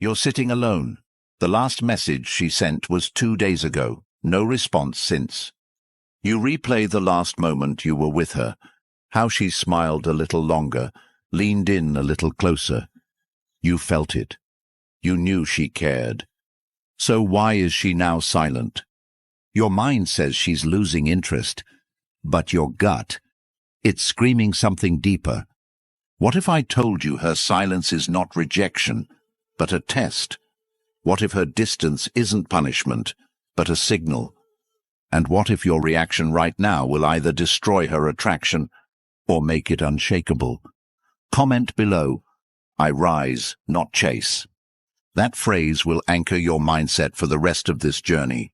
You're sitting alone. The last message she sent was 2 days ago. No response since. You replay the last moment you were with her, how she smiled a little longer, leaned in a little closer. You felt it. You knew she cared. So why is she now silent? Your mind says she's losing interest, but your gut, it's screaming something deeper. What if I told you her silence is not rejection, but a test? What if her distance isn't punishment, but a signal? And what if your reaction right now will either destroy her attraction or make it unshakable? Comment below, I rise, not chase. That phrase will anchor your mindset for the rest of this journey.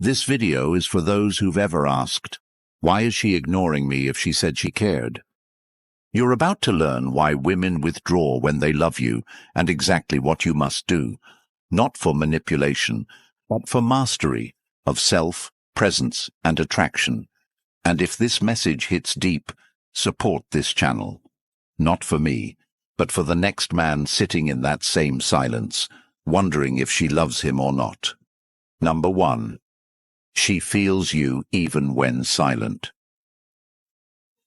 This video is for those who've ever asked, why is she ignoring me if she said she cared? You're about to learn why women withdraw when they love you and exactly what you must do, not for manipulation, but for mastery of self, presence, and attraction. And if this message hits deep, support this channel. Not for me, but for the next man sitting in that same silence, wondering if she loves him or not. Number 1. She feels you even when silent.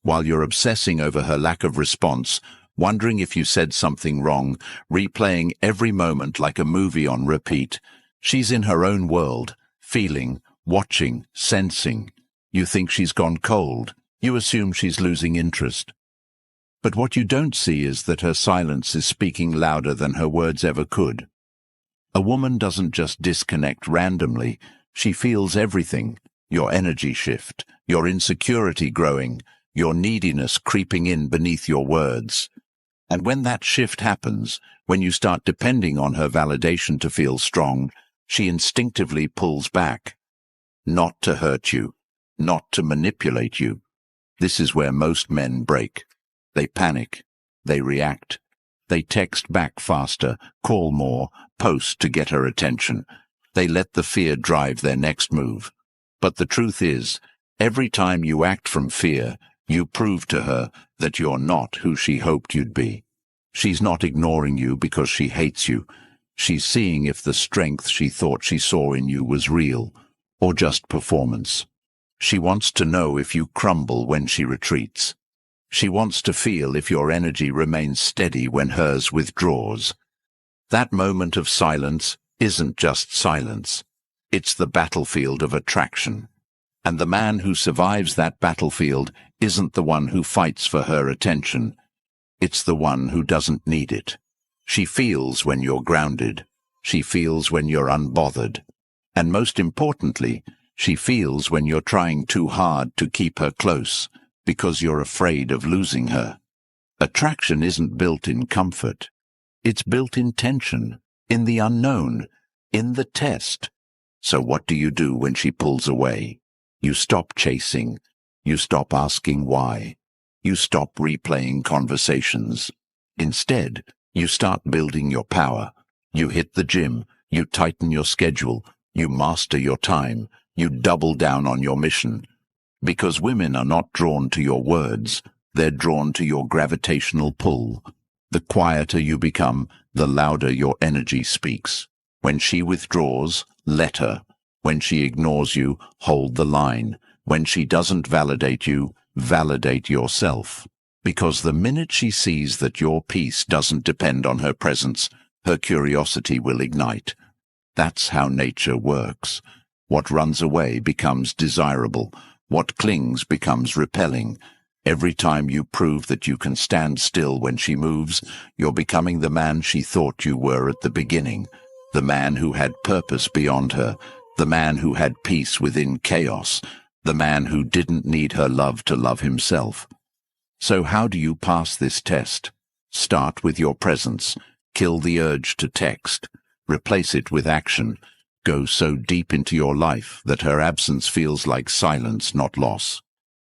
While you're obsessing over her lack of response, wondering if you said something wrong, replaying every moment like a movie on repeat, she's in her own world, feeling, watching, sensing. You think she's gone cold. You assume she's losing interest. But what you don't see is that her silence is speaking louder than her words ever could. A woman doesn't just disconnect randomly. She feels everything. Your energy shift, your insecurity growing, your neediness creeping in beneath your words. And when that shift happens, when you start depending on her validation to feel strong, she instinctively pulls back. Not to hurt you, not to manipulate you. This is where most men break. They panic. They react. They text back faster, call more, post to get her attention. They let the fear drive their next move. But the truth is, every time you act from fear, you prove to her that you're not who she hoped you'd be. She's not ignoring you because she hates you. She's seeing if the strength she thought she saw in you was real, or just performance. She wants to know if you crumble when she retreats. She wants to feel if your energy remains steady when hers withdraws. That moment of silence isn't just silence. It's the battlefield of attraction. And the man who survives that battlefield isn't the one who fights for her attention. It's the one who doesn't need it. She feels when you're grounded. She feels when you're unbothered. And most importantly, she feels when you're trying too hard to keep her close, because you're afraid of losing her. Attraction isn't built in comfort. It's built in tension, in the unknown, in the test. So what do you do when she pulls away? You stop chasing. You stop asking why. You stop replaying conversations. Instead, you start building your power. You hit the gym. You tighten your schedule. You master your time. You double down on your mission. Because women are not drawn to your words. They're drawn to your gravitational pull. The quieter you become, the louder your energy speaks. When she withdraws, let her. When she ignores you, hold the line. When she doesn't validate you, validate yourself. Because the minute she sees that your peace doesn't depend on her presence, her curiosity will ignite. That's how nature works. What runs away becomes desirable. What clings becomes repelling. Every time you prove that you can stand still when she moves, you're becoming the man she thought you were at the beginning. The man who had purpose beyond her. The man who had peace within chaos. The man who didn't need her love to love himself. So how do you pass this test? Start with your presence. Kill the urge to text. Replace it with action. Go so deep into your life that her absence feels like silence, not loss.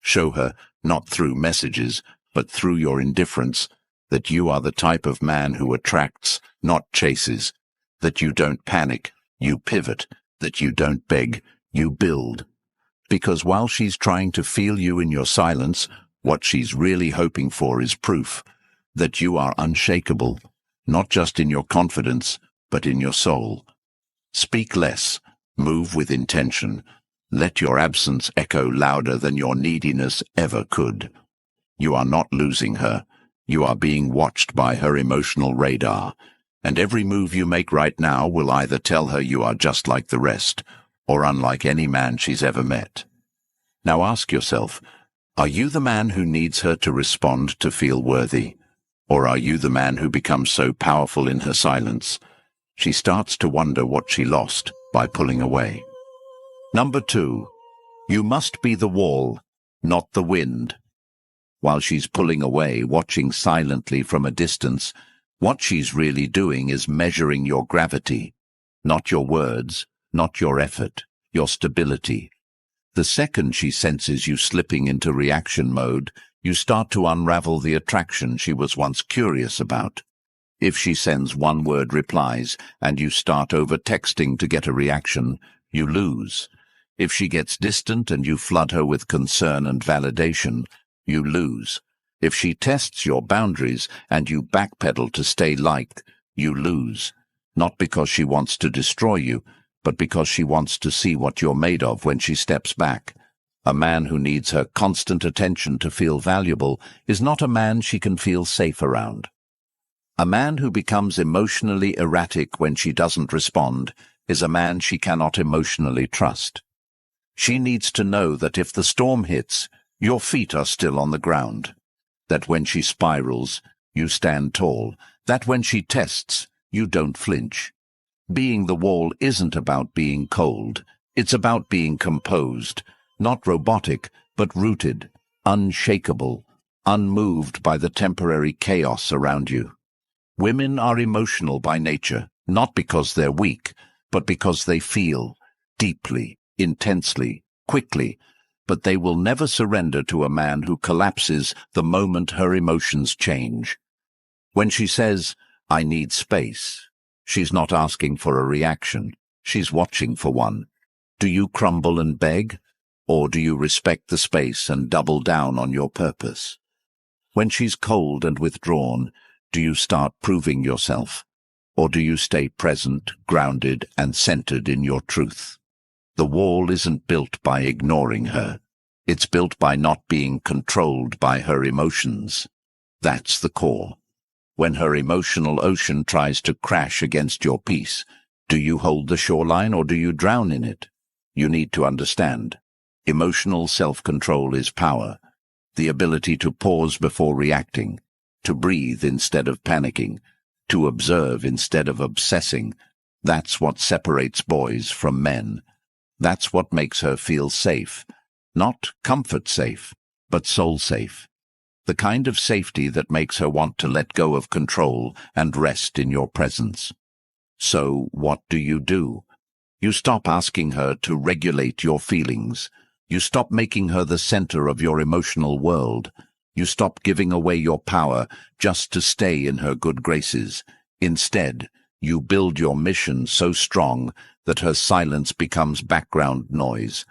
Show her, not through messages, but through your indifference, that you are the type of man who attracts, not chases. That you don't panic, you pivot. That you don't beg, you build. Because while she's trying to feel you in your silence, what she's really hoping for is proof that you are unshakable, not just in your confidence, but in your soul. Speak less, move with intention. Let your absence echo louder than your neediness ever could. You are not losing her. You are being watched by her emotional radar, and every move you make right now will either tell her you are just like the rest, or unlike any man she's ever met. Now ask yourself, are you the man who needs her to respond to feel worthy? Or are you the man who becomes so powerful in her silence, she starts to wonder what she lost by pulling away? Number 2, you must be the wall, not the wind. While she's pulling away, watching silently from a distance, what she's really doing is measuring your gravity, not your words, not your effort, your stability. The second she senses you slipping into reaction mode, you start to unravel the attraction she was once curious about. If she sends one-word replies and you start over-texting to get a reaction, you lose. If she gets distant and you flood her with concern and validation, you lose. If she tests your boundaries and you backpedal to stay liked, you lose. Not because she wants to destroy you, but because she wants to see what you're made of when she steps back. A man who needs her constant attention to feel valuable is not a man she can feel safe around. A man who becomes emotionally erratic when she doesn't respond is a man she cannot emotionally trust. She needs to know that if the storm hits, your feet are still on the ground. That when she spirals, you stand tall. That when she tests, you don't flinch. Being the wall isn't about being cold. It's about being composed, not robotic, but rooted, unshakable, unmoved by the temporary chaos around you. Women are emotional by nature, not because they're weak, but because they feel deeply, intensely, quickly, but they will never surrender to a man who collapses the moment her emotions change. When she says, "I need space," she's not asking for a reaction. She's watching for one. Do you crumble and beg, or do you respect the space and double down on your purpose? When she's cold and withdrawn, do you start proving yourself, or do you stay present, grounded, and centered in your truth? The wall isn't built by ignoring her. It's built by not being controlled by her emotions. That's the core. When her emotional ocean tries to crash against your peace, do you hold the shoreline or do you drown in it? You need to understand. Emotional self-control is power, the ability to pause before reacting, to breathe instead of panicking, to observe instead of obsessing. That's what separates boys from men. That's what makes her feel safe. Not comfort safe, but soul safe. The kind of safety that makes her want to let go of control and rest in your presence. So what do? You stop asking her to regulate your feelings. You stop making her the center of your emotional world. You stop giving away your power just to stay in her good graces. Instead, you build your mission so strong that her silence becomes background noise.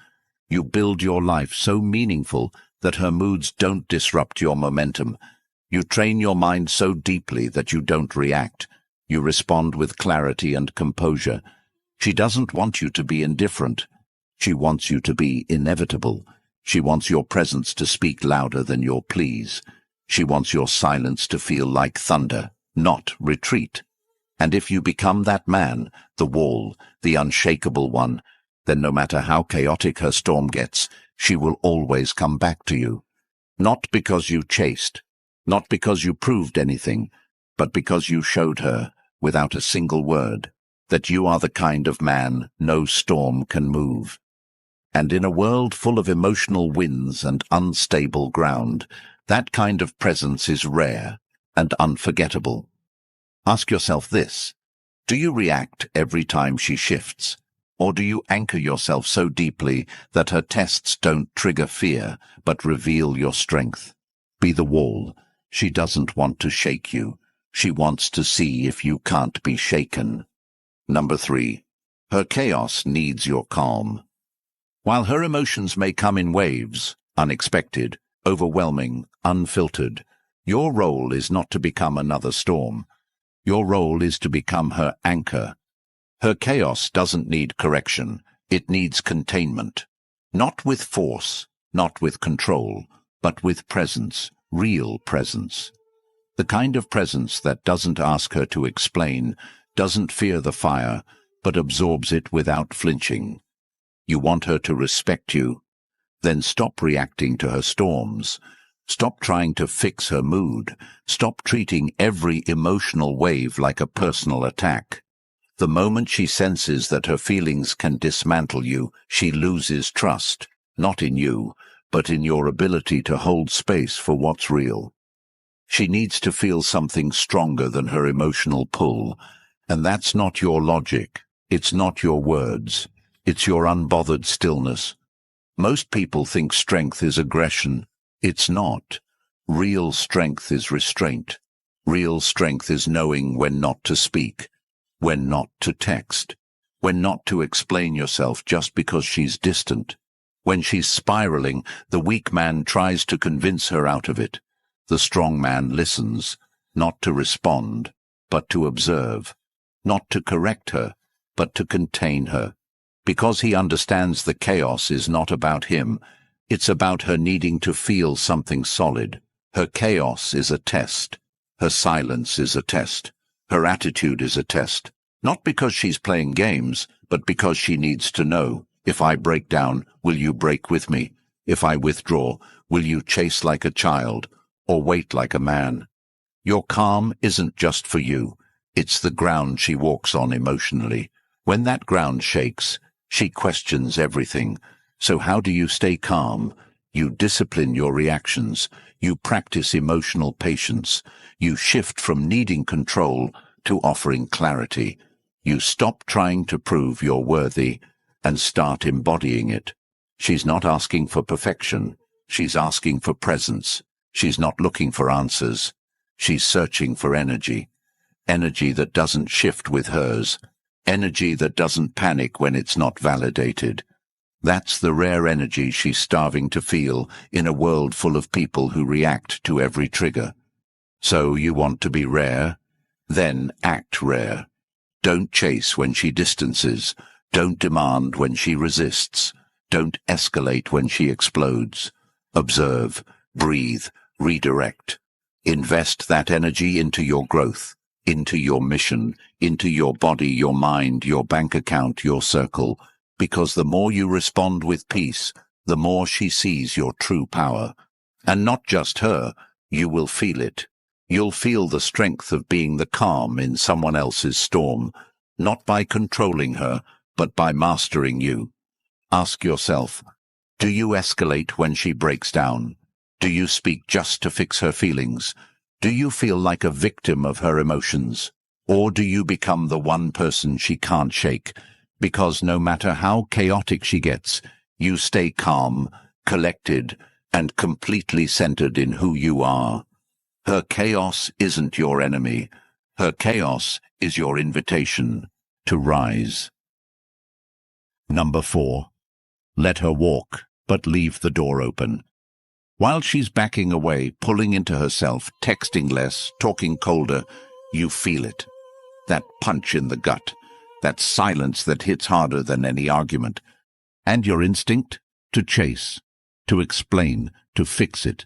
You build your life so meaningful that her moods don't disrupt your momentum. You train your mind so deeply that you don't react. You respond with clarity and composure. She doesn't want you to be indifferent. She wants you to be inevitable. She wants your presence to speak louder than your pleas. She wants your silence to feel like thunder, not retreat. And if you become that man, the wall, the unshakable one, then no matter how chaotic her storm gets, she will always come back to you. Not because you chased, not because you proved anything, but because you showed her, without a single word, that you are the kind of man no storm can move. And in a world full of emotional winds and unstable ground, that kind of presence is rare and unforgettable. Ask yourself this: do you react every time she shifts? Or do you anchor yourself so deeply that her tests don't trigger fear, but reveal your strength? Be the wall. She doesn't want to shake you. She wants to see if you can't be shaken. Number 3. Her chaos needs your calm. While her emotions may come in waves, unexpected, overwhelming, unfiltered, your role is not to become another storm. Your role is to become her anchor. Her chaos doesn't need correction. It needs containment. Not with force, not with control, but with presence, real presence. The kind of presence that doesn't ask her to explain, doesn't fear the fire, but absorbs it without flinching. You want her to respect you. Then stop reacting to her storms. Stop trying to fix her mood. Stop treating every emotional wave like a personal attack. The moment she senses that her feelings can dismantle you, she loses trust, not in you, but in your ability to hold space for what's real. She needs to feel something stronger than her emotional pull, and that's not your logic, it's not your words, it's your unbothered stillness. Most people think strength is aggression. It's not. Real strength is restraint. Real strength is knowing when not to speak, when not to text, when not to explain yourself just because she's distant. When she's spiraling, the weak man tries to convince her out of it. The strong man listens, not to respond, but to observe, not to correct her, but to contain her. Because he understands the chaos is not about him, it's about her needing to feel something solid. Her chaos is a test. Her silence is a test. Her attitude is a test. Not because she's playing games, but because she needs to know, if I break down, will you break with me? If I withdraw, will you chase like a child, or wait like a man? Your calm isn't just for you. It's the ground she walks on emotionally. When that ground shakes, she questions everything. So how do you stay calm? You discipline your reactions. You practice emotional patience. You shift from needing control to offering clarity. You stop trying to prove you're worthy and start embodying it. She's not asking for perfection. She's asking for presence. She's not looking for answers. She's searching for energy. Energy that doesn't shift with hers. Energy that doesn't panic when it's not validated. That's the rare energy she's starving to feel in a world full of people who react to every trigger. So you want to be rare? Then act rare. Don't chase when she distances. Don't demand when she resists. Don't escalate when she explodes. Observe, breathe, redirect. Invest that energy into your growth, into your mission, into your body, your mind, your bank account, your circle, because the more you respond with peace, the more she sees your true power. And not just her, you will feel it. You'll feel the strength of being the calm in someone else's storm, not by controlling her, but by mastering you. Ask yourself, do you escalate when she breaks down? Do you speak just to fix her feelings? Do you feel like a victim of her emotions? Or do you become the one person she can't shake? Because no matter how chaotic she gets, you stay calm, collected, and completely centered in who you are. Her chaos isn't your enemy. Her chaos is your invitation to rise. Number 4. Let her walk, but leave the door open. While she's backing away, pulling into herself, texting less, talking colder, you feel it. That punch in the gut, that silence that hits harder than any argument. And your instinct? To chase, to explain, to fix it.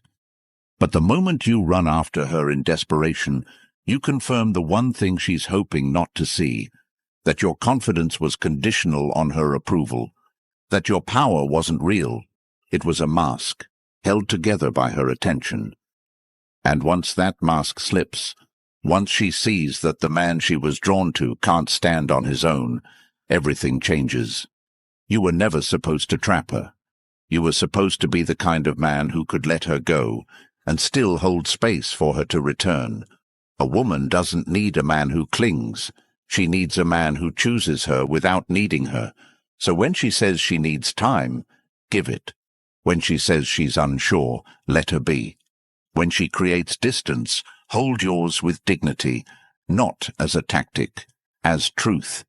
But the moment you run after her in desperation, you confirm the one thing she's hoping not to see, that your confidence was conditional on her approval, that your power wasn't real, it was a mask, held together by her attention. And once that mask slips, once she sees that the man she was drawn to can't stand on his own, everything changes. You were never supposed to trap her. You were supposed to be the kind of man who could let her go and still hold space for her to return. A woman doesn't need a man who clings. She needs a man who chooses her without needing her. So when she says she needs time, give it. When she says she's unsure, let her be. When she creates distance, hold yours with dignity, not as a tactic, as truth.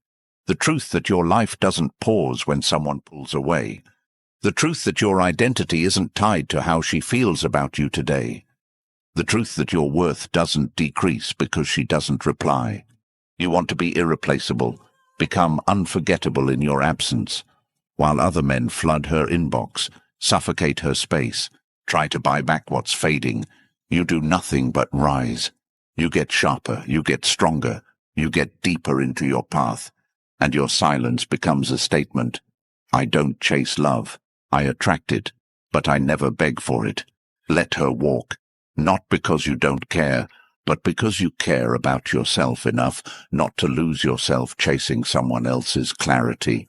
The truth that your life doesn't pause when someone pulls away. The truth that your identity isn't tied to how she feels about you today. The truth that your worth doesn't decrease because she doesn't reply. You want to be irreplaceable, become unforgettable in your absence, while other men flood her inbox, suffocate her space, try to buy back what's fading. You do nothing but rise. You get sharper, you get stronger, you get deeper into your path, and your silence becomes a statement. I don't chase love. I attract it, but I never beg for it. Let her walk, not because you don't care, but because you care about yourself enough not to lose yourself chasing someone else's clarity.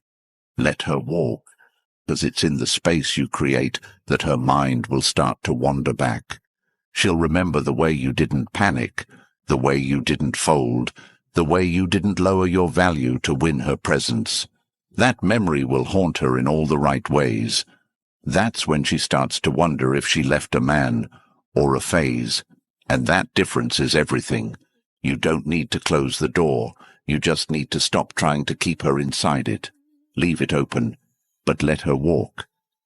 Let her walk, because it's in the space you create that her mind will start to wander back. She'll remember the way you didn't panic, the way you didn't fold, the way you didn't lower your value to win her presence. That memory will haunt her in all the right ways. That's when she starts to wonder if she left a man or a phase. And that difference is everything. You don't need to close the door. You just need to stop trying to keep her inside it. Leave it open, but let her walk.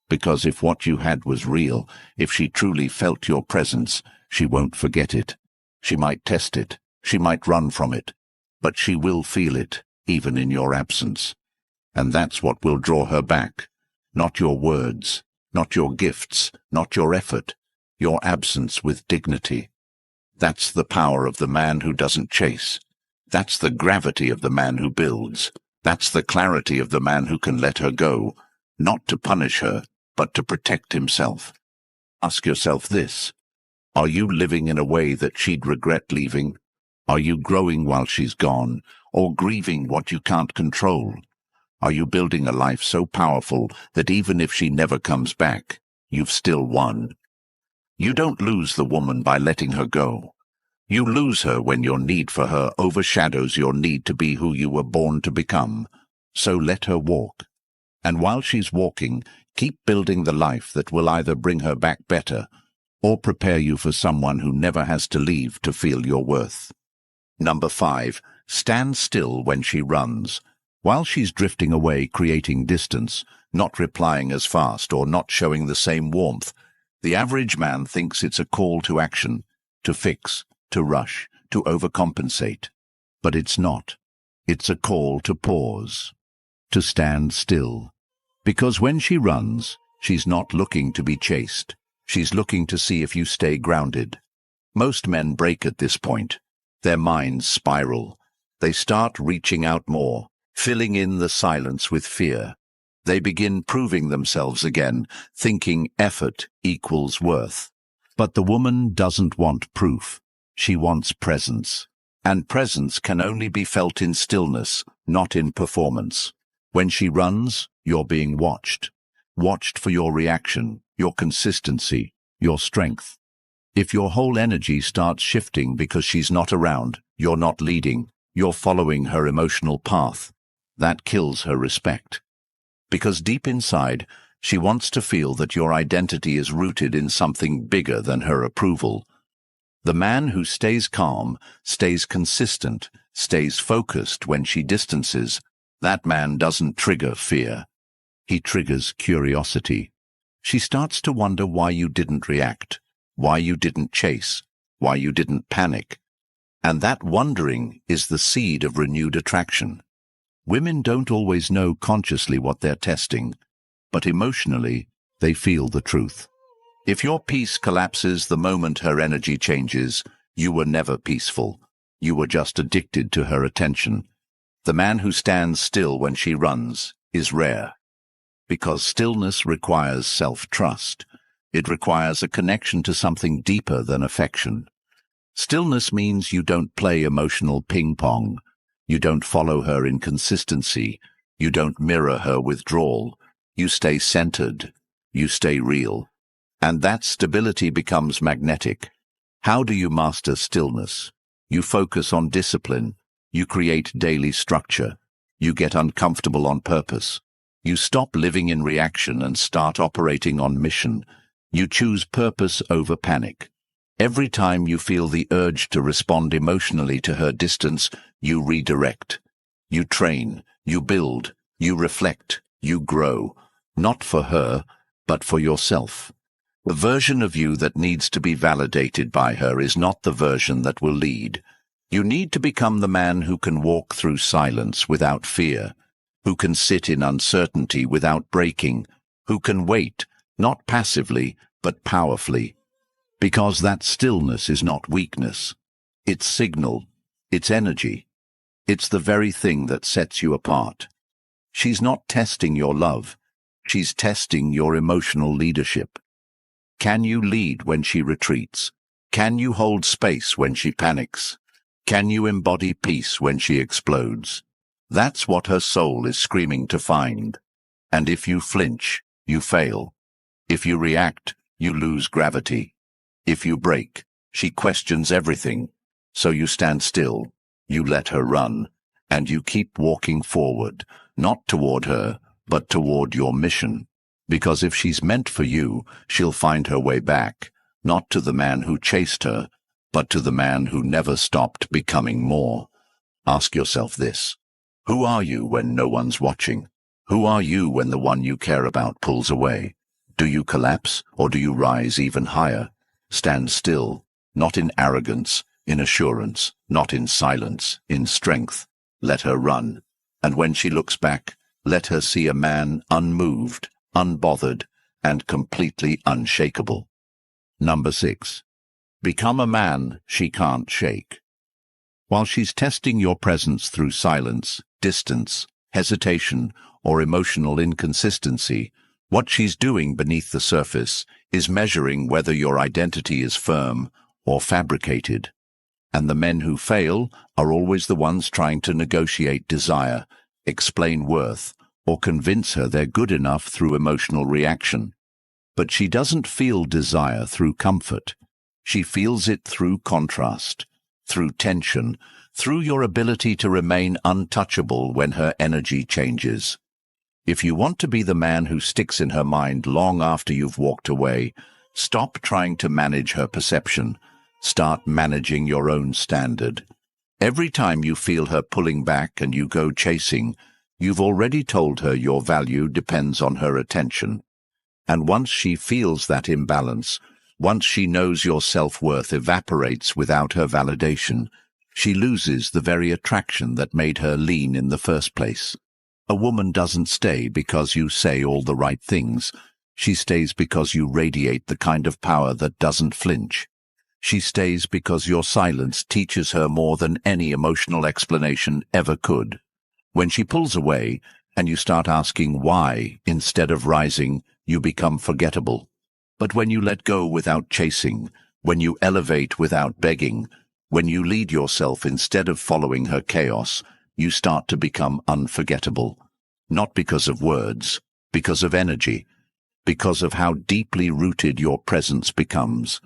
Because if what you had was real, if she truly felt your presence, she won't forget it. She might test it. She might run from it. But she will feel it, even in your absence. And that's what will draw her back. Not your words, not your gifts, not your effort. Your absence with dignity. That's the power of the man who doesn't chase. That's the gravity of the man who builds. That's the clarity of the man who can let her go, not to punish her, but to protect himself. Ask yourself this. Are you living in a way that she'd regret leaving? Are you growing while she's gone, or grieving what you can't control? Are you building a life so powerful that even if she never comes back, you've still won? You don't lose the woman by letting her go. You lose her when your need for her overshadows your need to be who you were born to become. So let her walk. And while she's walking, keep building the life that will either bring her back better or prepare you for someone who never has to leave to feel your worth. Number 5. Stand still when she runs. While she's drifting away, creating distance, not replying as fast or not showing the same warmth, the average man thinks it's a call to action, to fix, to rush, to overcompensate. But it's not. It's a call to pause, to stand still. Because when she runs, she's not looking to be chased. She's looking to see if you stay grounded. Most men break at this point. Their minds spiral. They start reaching out more, filling in the silence with fear. They begin proving themselves again, thinking effort equals worth. But the woman doesn't want proof. She wants presence. And presence can only be felt in stillness, not in performance. When she runs, you're being watched. Watched for your reaction, your consistency, your strength. If your whole energy starts shifting because she's not around, you're not leading, you're following her emotional path. That kills her respect. Because deep inside, she wants to feel that your identity is rooted in something bigger than her approval. The man who stays calm, stays consistent, stays focused when she distances, that man doesn't trigger fear. He triggers curiosity. She starts to wonder why you didn't react, why you didn't chase, why you didn't panic. And that wondering is the seed of renewed attraction. Women don't always know consciously what they're testing, but emotionally, they feel the truth. If your peace collapses the moment her energy changes, you were never peaceful. You were just addicted to her attention. The man who stands still when she runs is rare. Because stillness requires self-trust. It requires a connection to something deeper than affection. Stillness means you don't play emotional ping-pong. You don't follow her inconsistency. You don't mirror her withdrawal. You stay centered. You stay real. And that stability becomes magnetic. How do you master stillness? You focus on discipline. You create daily structure. You get uncomfortable on purpose. You stop living in reaction and start operating on mission. You choose purpose over panic. Every time you feel the urge to respond emotionally to her distance, you redirect. You train, you build, you reflect, you grow. Not for her, but for yourself. The version of you that needs to be validated by her is not the version that will lead. You need to become the man who can walk through silence without fear, who can sit in uncertainty without breaking, who can wait, not passively, but powerfully. Because that stillness is not weakness. It's signal. It's energy. It's the very thing that sets you apart. She's not testing your love. She's testing your emotional leadership. Can you lead when she retreats? Can you hold space when she panics? Can you embody peace when she explodes? That's what her soul is screaming to find. And if you flinch, you fail. If you react, you lose gravity. If you break, she questions everything. So you stand still, you let her run, and you keep walking forward, not toward her, but toward your mission. Because if she's meant for you, she'll find her way back, not to the man who chased her, but to the man who never stopped becoming more. Ask yourself this. Who are you when no one's watching? Who are you when the one you care about pulls away? Do you collapse, or do you rise even higher? Stand still, not in arrogance, in assurance, not in silence, in strength. Let her run, and when she looks back, let her see a man unmoved, unbothered, and completely unshakable. Number 6. Become a man she can't shake. While she's testing your presence through silence, distance, hesitation, or emotional inconsistency, what she's doing beneath the surface is measuring whether your identity is firm or fabricated. And the men who fail are always the ones trying to negotiate desire, explain worth, or convince her they're good enough through emotional reaction. But she doesn't feel desire through comfort. She feels it through contrast, through tension, through your ability to remain untouchable when her energy changes. If you want to be the man who sticks in her mind long after you've walked away, stop trying to manage her perception. Start managing your own standard. Every time you feel her pulling back and you go chasing, you've already told her your value depends on her attention. And once she feels that imbalance, once she knows your self-worth evaporates without her validation, she loses the very attraction that made her lean in the first place. A woman doesn't stay because you say all the right things. She stays because you radiate the kind of power that doesn't flinch. She stays because your silence teaches her more than any emotional explanation ever could. When she pulls away, and you start asking why instead of rising, you become forgettable. But when you let go without chasing, when you elevate without begging, when you lead yourself instead of following her chaos, you start to become unforgettable. Not because of words, because of energy, because of how deeply rooted your presence becomes.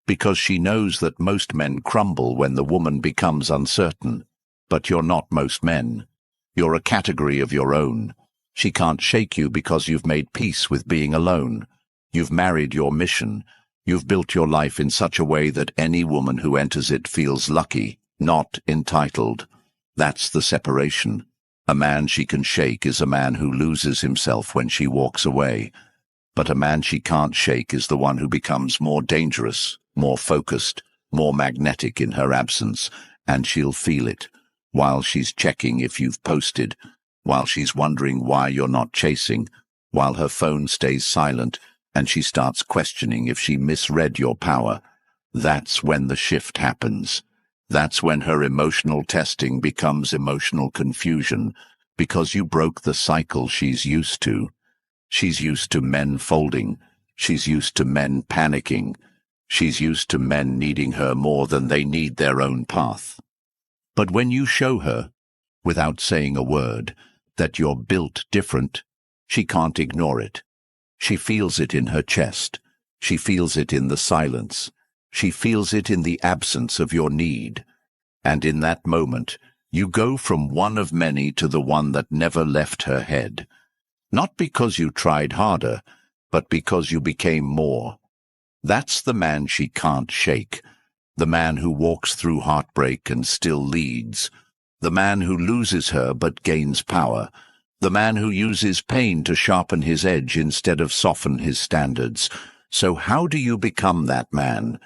Because she knows that most men crumble when the woman becomes uncertain. But you're not most men. You're a category of your own. She can't shake you because you've made peace with being alone. You've married your mission. You've built your life in such a way that any woman who enters it feels lucky, not entitled. That's the separation. A man she can shake is a man who loses himself when she walks away. But a man she can't shake is the one who becomes more dangerous, more focused, more magnetic in her absence, and she'll feel it, while she's checking if you've posted, while she's wondering why you're not chasing, while her phone stays silent, and she starts questioning if she misread your power. That's when the shift happens. That's when her emotional testing becomes emotional confusion, because you broke the cycle she's used to. She's used to men folding. She's used to men panicking. She's used to men needing her more than they need their own path. But when you show her, without saying a word, that you're built different, she can't ignore it. She feels it in her chest. She feels it in the silence. She feels it in the absence of your need. And in that moment, you go from one of many to the one that never left her head. Not because you tried harder, but because you became more. That's the man she can't shake. The man who walks through heartbreak and still leads. The man who loses her but gains power. The man who uses pain to sharpen his edge instead of soften his standards. So how do you become that man?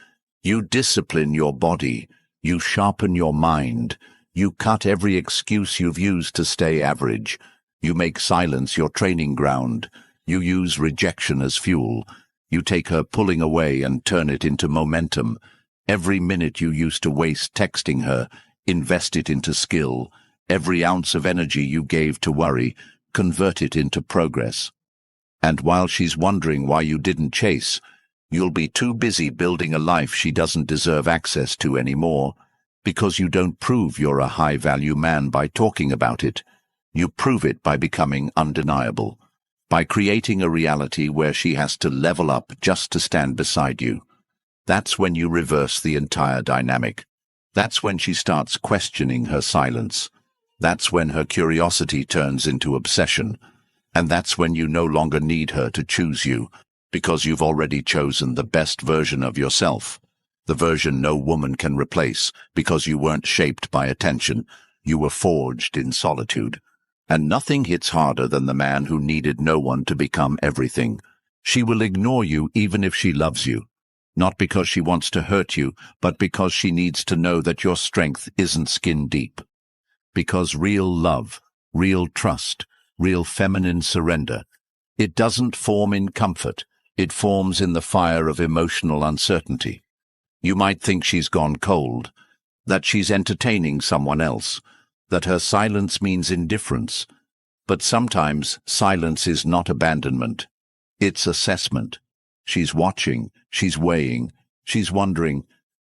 You discipline your body. You sharpen your mind. You cut every excuse you've used to stay average. You make silence your training ground. You use rejection as fuel. You take her pulling away and turn it into momentum. Every minute you used to waste texting her, invest it into skill. Every ounce of energy you gave to worry, convert it into progress. And while she's wondering why you didn't chase, you'll be too busy building a life she doesn't deserve access to anymore, because you don't prove you're a high-value man by talking about it. You prove it by becoming undeniable, by creating a reality where she has to level up just to stand beside you. That's when you reverse the entire dynamic. That's when she starts questioning her silence. That's when her curiosity turns into obsession. And that's when you no longer need her to choose you, because you've already chosen the best version of yourself. The version no woman can replace, because you weren't shaped by attention. You were forged in solitude. And nothing hits harder than the man who needed no one to become everything. She will ignore you even if she loves you. Not because she wants to hurt you, but because she needs to know that your strength isn't skin deep. Because real love, real trust, real feminine surrender, it doesn't form in comfort, it forms in the fire of emotional uncertainty. You might think she's gone cold, that she's entertaining someone else, that her silence means indifference. But sometimes silence is not abandonment, it's assessment. She's watching, she's weighing, she's wondering,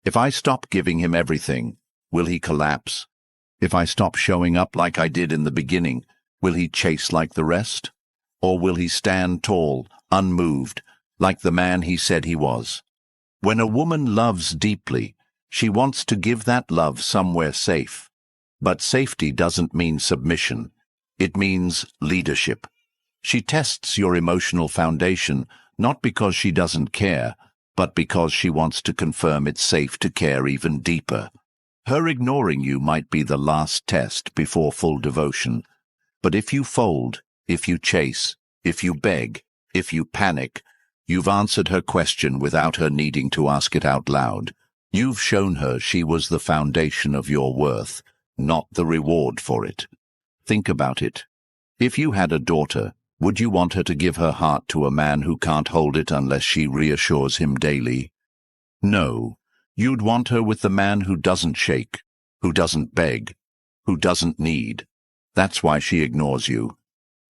if I stop giving him everything, will he collapse? If I stop showing up like I did in the beginning, will he chase like the rest? Or will he stand tall, unmoved, like the man he said he was? When a woman loves deeply, she wants to give that love somewhere safe. But safety doesn't mean submission. It means leadership. She tests your emotional foundation not because she doesn't care, but because she wants to confirm it's safe to care even deeper. Her ignoring you might be the last test before full devotion. But if you fold, if you chase, if you beg, if you panic, you've answered her question without her needing to ask it out loud. You've shown her she was the foundation of your worth, not the reward for it. Think about it. If you had a daughter, would you want her to give her heart to a man who can't hold it unless she reassures him daily? No. You'd want her with the man who doesn't shake, who doesn't beg, who doesn't need. That's why she ignores you,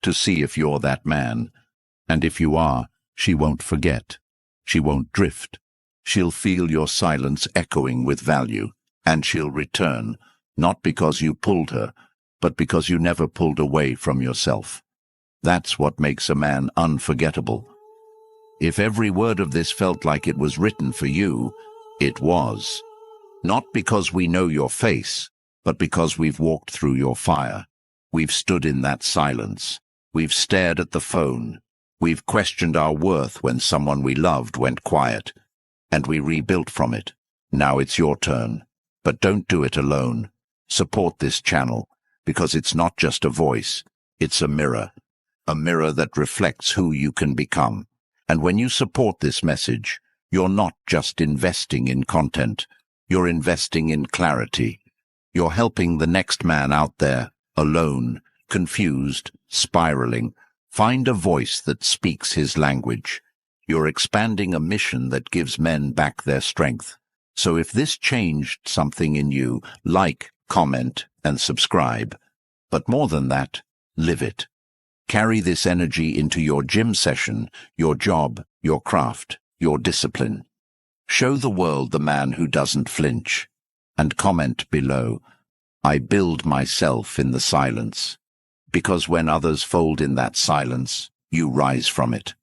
to see if you're that man. And if you are, she won't forget. She won't drift. She'll feel your silence echoing with value, and she'll return, not because you pulled her, but because you never pulled away from yourself. That's what makes a man unforgettable. If every word of this felt like it was written for you, it was. Not because we know your face, but because we've walked through your fire. We've stood in that silence. We've stared at the phone. We've questioned our worth when someone we loved went quiet. And we rebuilt from it. Now it's your turn. But don't do it alone. Support this channel, because it's not just a voice, it's a mirror that reflects who you can become. And when you support this message, you're not just investing in content, you're investing in clarity. You're helping the next man out there, alone, confused, spiraling, find a voice that speaks his language. You're expanding a mission that gives men back their strength. So if this changed something in you, like, comment, and subscribe. But more than that, live it. Carry this energy into your gym session, your job, your craft, your discipline. Show the world the man who doesn't flinch. And comment below, I build myself in the silence. Because when others fold in that silence, you rise from it.